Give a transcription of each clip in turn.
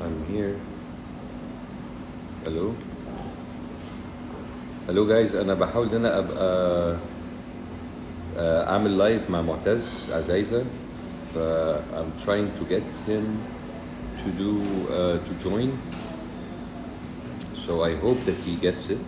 I'm here. الو الو جايز، انا بحاول ان انا ابقى اعمل لايف مع معتز عزايزة. ف I'm trying to get him to do to join, so I hope that he gets it.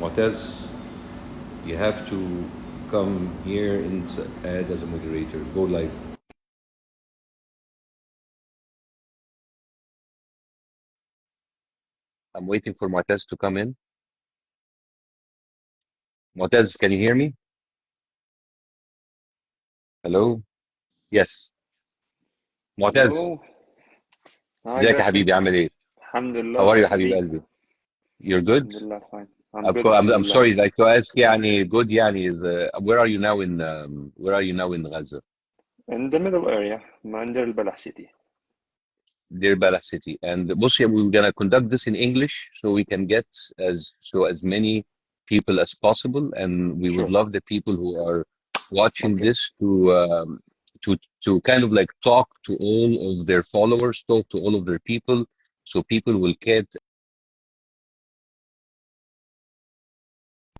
Mu'taz, you have to come here and add as a moderator. Go live. I'm waiting for Mu'taz to come in. Mu'taz, can you hear me? Hello? Yes. Mu'taz, Hello. Hi ازيك يا Basim. حبيبي؟ عامل ايه؟ الحمد How لله are you يا كيف حبيب ليك؟ قلبي؟ You're good? الحمد لله fine. I'm I'm, good co- I'm, الحمد I'm لله. sorry, like to ask يعني good يعني is, where are you now in where are you now in Gaza? In the middle area عند البلح city. Deir Balah city. And بص يا، we're gonna conduct this in English so we can get as many people as possible, and we would Sure. love the people who are watching Okay. this to kind of like talk to all of their followers, talk to all of their people, so people will get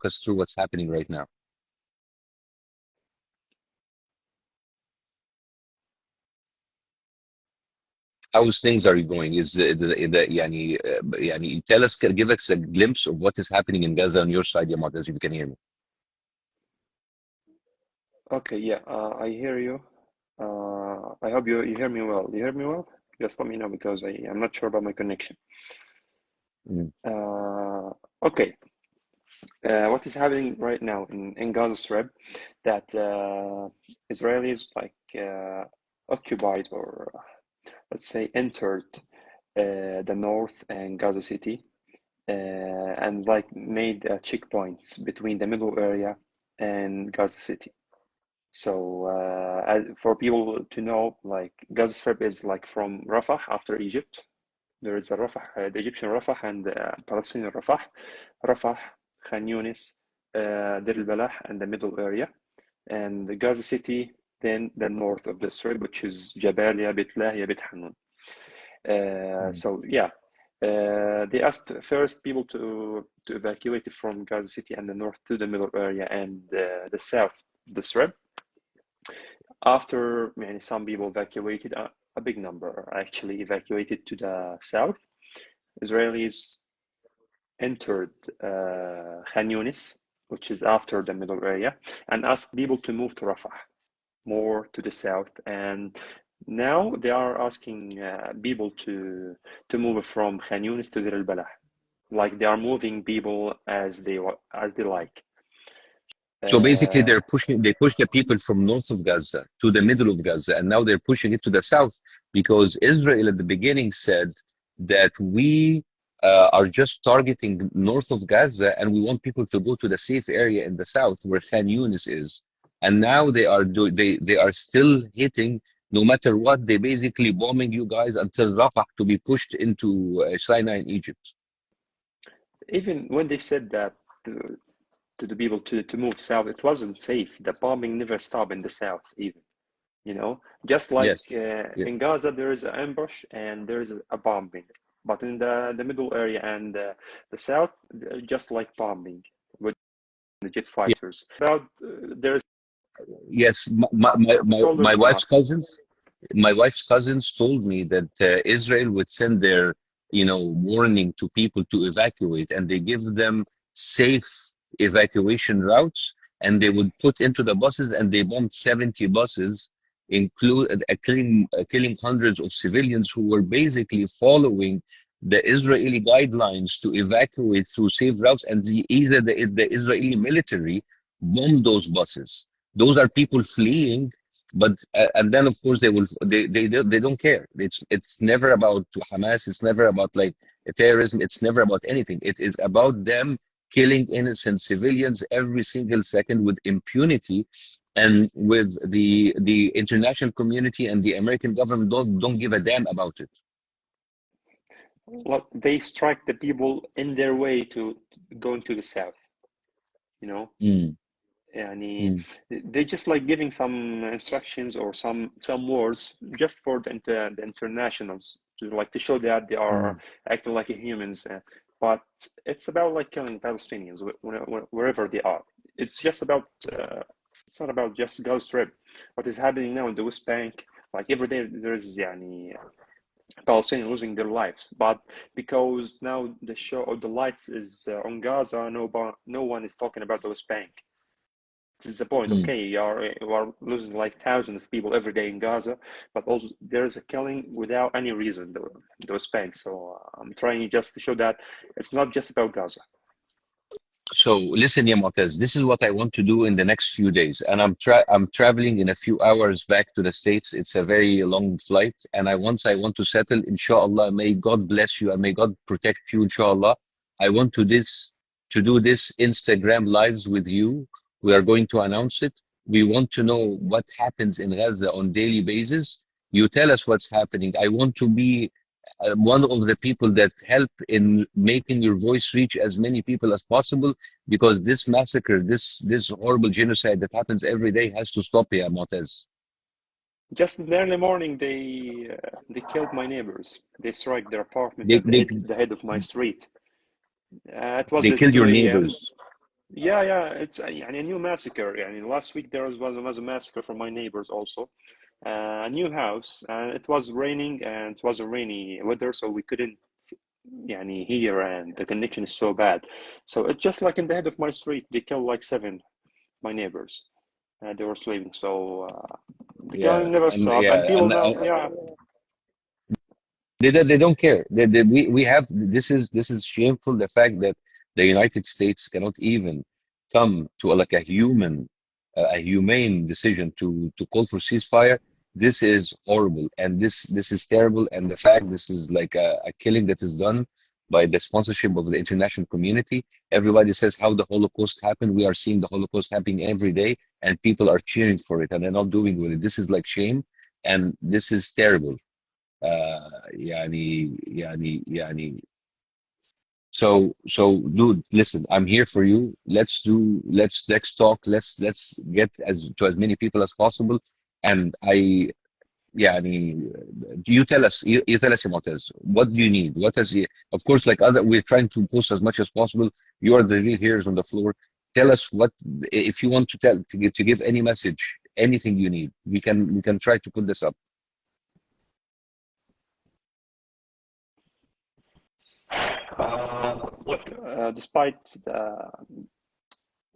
us through what's happening right now. How's things are you going? Is يعني tell us, give us a glimpse of what is happening in Gaza on your side, ya Mu'taz, if you can hear me. Okay, yeah, I hear you. I hope you hear me well. You hear me well? Just let me know because I'm not sure about my connection. Mm. Okay. What is happening right now in Gaza Strip that Israelis like occupied or let's say entered the north and Gaza City and like made checkpoints between the middle area and Gaza City. So for people to know, like Gaza Strip is like from Rafah after Egypt. There is a Rafah, the Egyptian Rafah and Palestinian Rafah. Rafah, Khan Yunis, Deir al-Balah, and the middle area. And the Gaza City, then the north of the Strip, which is Jabalia, Beit Lahia, Beit Hanun. So yeah, they asked first people to evacuate from Gaza City and the north to the middle area and the south of the Strip. After some people evacuated, a big number actually evacuated to the south. Israelis entered Khan Yunis, which is after the middle area, and asked people to move to Rafah, more to the south. And now they are asking people to move from Khan Yunis to Deir al-Balah, like they are moving people as they like. So basically, Uh, they push the people from north of Gaza to the middle of Gaza, and now they're pushing it to the south because Israel at the beginning said that we are just targeting north of Gaza, and we want people to go to the safe area in the south where Khan Yunis is. And now they are still hitting no matter what. They basically bombing you guys until Rafah to be pushed into Sinai in Egypt. Even when they said that to the people to move south, it wasn't safe. The bombing never stopped in the south, even. Just like Yes. Yeah. in Gaza, there is an ambush and there is a bombing. But in the middle area and the south, just like bombing with the jet fighters. About there is Yes. My soldiers wife's enough. cousins. My wife's cousins told me that Israel would send their, warning to people to evacuate, and they give them safe evacuation routes, and they would put into the buses, and they bombed 70 buses, killing hundreds of civilians who were basically following the Israeli guidelines to evacuate through safe routes, and either the Israeli military bombed those buses. Those are people fleeing, but and then of course they don't care. It's never about Hamas. It's never about like terrorism. It's never about anything. It is about them killing innocent civilians every single second with impunity, and with the international community and the American government don't give a damn about it. What they strike the people in their way to going to the south. You know, Mm. يعني they just like giving some instructions or some words just for the internationals to show that they are acting like humans, but it's about like killing Palestinians wherever they are. It's just about it's not about just Gaza Strip. What is happening now in the West Bank, like every day there is يعني Palestinians losing their lives, but because now the show or the lights is on Gaza, no one is talking about the West Bank. This is the point. Okay, you are losing like thousands of people every day in Gaza, but also there is a killing without any reason, the West Bank. So I'm trying just to show that it's not just about Gaza. So listen, ya Mu'taz, this is what I want to do in the next few days, and I'm traveling in a few hours back to the States. It's a very long flight, and once I want to settle, inshallah, may God bless you and may God protect you, inshallah. I want to do this Instagram lives with you. We are going to announce it. We want to know what happens in Gaza on daily basis. You tell us what's happening. I want to be one of the people that help in making your voice reach as many people as possible, because this massacre, this horrible genocide that happens every day has to stop here, Montez. Just in the early morning, they killed my neighbors. They struck their apartment They, at they, the head of my street. It was they at killed your 2 a.m. neighbors. Yeah, it's a new massacre. Last week there was a massacre from my neighbors also. A new house, and it was raining and it was a rainy weather, so we couldn't hear, and the connection is so bad. So it's just like in the head of my street, they killed like 7 my neighbors. They were sleeping, so the killing never stopped, and people now, They don't care. We have this is shameful. The fact that the United States cannot even come to like a humane decision to call for ceasefire. This is horrible, and this is terrible. And the fact this is like a killing that is done by the sponsorship of the international community. Everybody says how the Holocaust happened. We are seeing the Holocaust happening every day, and people are cheering for it, and they're not doing with it. This is like shame, and this is terrible. يعني so dude, listen, I'm here for you. Let's talk. Let's get as many people as possible. And يعني you tell us, you tell us, Montez, what do you need? What is he? Of course, like other, we're trying to post as much as possible. You are the real heroes on the floor. Tell us what, if you want to give any message, anything you need. We can try to put this up. Look, despite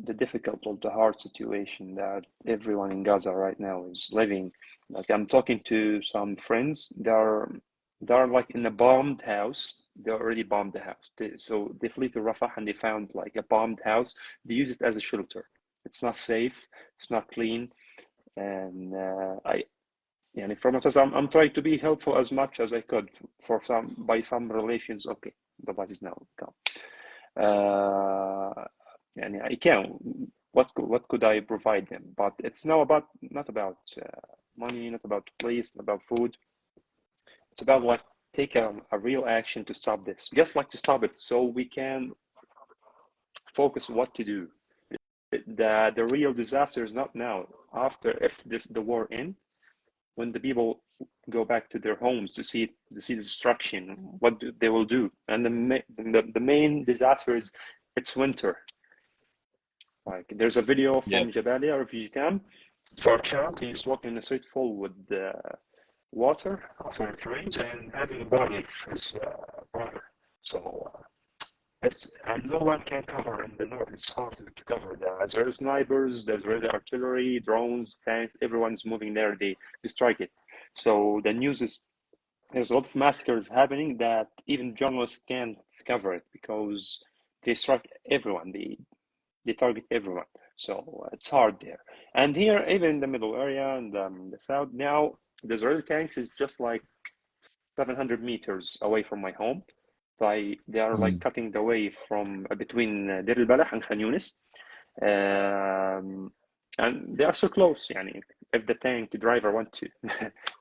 the difficult or the hard situation that everyone in Gaza right now is living, like I'm talking to some friends, they're like in a bombed house. They already bombed the house. So they flee to Rafah and they found like a bombed house. They use it as a shelter. It's not safe. It's not clean. And from what I'm trying to be helpful as much as I could by some relations. Okay, the bus is now gone. I can. What could I provide them? But it's now not about money, not about place, not about food. It's about like take a real action to stop this. Just like to stop it, so we can focus what to do. The real disaster is not now. After, if the war ends, when the people go back to their homes to see destruction, what they will do. And the main disaster is it's winter. Like there's a video from Jabalia refugee camp. For a child, he's walking in a street full with water after it rains and having a body of his brother. So and no one can cover in the north. It's hard to cover that. There's snipers, there's artillery, drones, tanks. Everyone's moving there. They strike it. So the news is there's a lot of massacres happening that even journalists can't cover it because they strike everyone. They target everyone. So it's hard there. And here, even in the middle area and the south, now the Israeli tanks is just like 700 meters away from my home. They are like cutting the way from between Deir al-Balah and Khan Yunis. And they are so close. If the driver wants to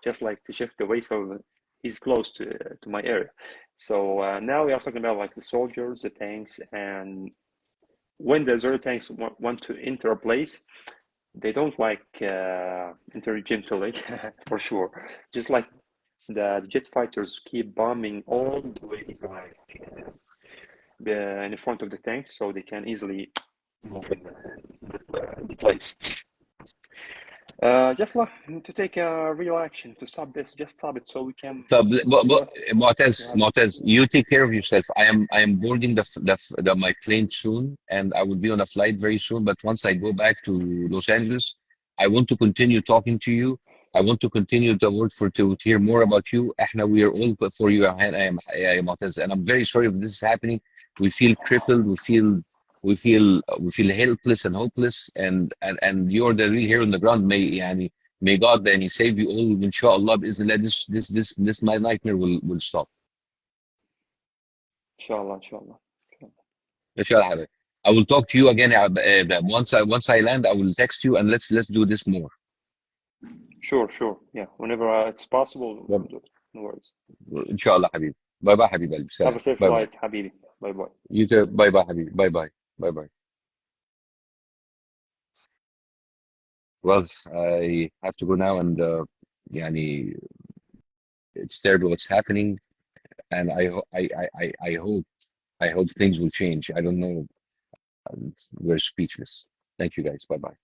just like to shift away, so he's close to my area. So now we are talking about like the soldiers, the tanks, and when the Israeli tanks want to enter a place, they don't like enter gently for sure. Just like the jet fighters keep bombing all the way like in front of the tanks, so they can easily move in the place. Just like to take a real action to stop this, just stop it so we can طب see what Mu'taz, happens. Mu'taz, you take care of yourself. I am boarding my plane soon, and I will be on a flight very soon. But once I go back to Los Angeles, I want to continue talking to you. I want to continue to hear more about you. We are all for you. I am Mu'taz, and I'm very sorry if this is happening. We feel crippled. We feel helpless and hopeless. And you're the real hero on the ground. May God then save you all. Inshallah, this my nightmare will stop. Inshallah. Inshallah. I will talk to you again. Once I land, I will text you and let's do this more. Sure. Yeah, whenever it's possible, Yep. we'll do it. No worries. Inshallah, Habib. Bye bye, Habib. Have Salam. a safe Bye bye. flight, Habibi. Bye bye. You too. Bye bye, Habib. Bye bye. Bye bye. Well, I have to go now, and yani, it's terrible what's happening, and I hope things will change. I don't know. We're speechless. Thank you, guys. Bye bye.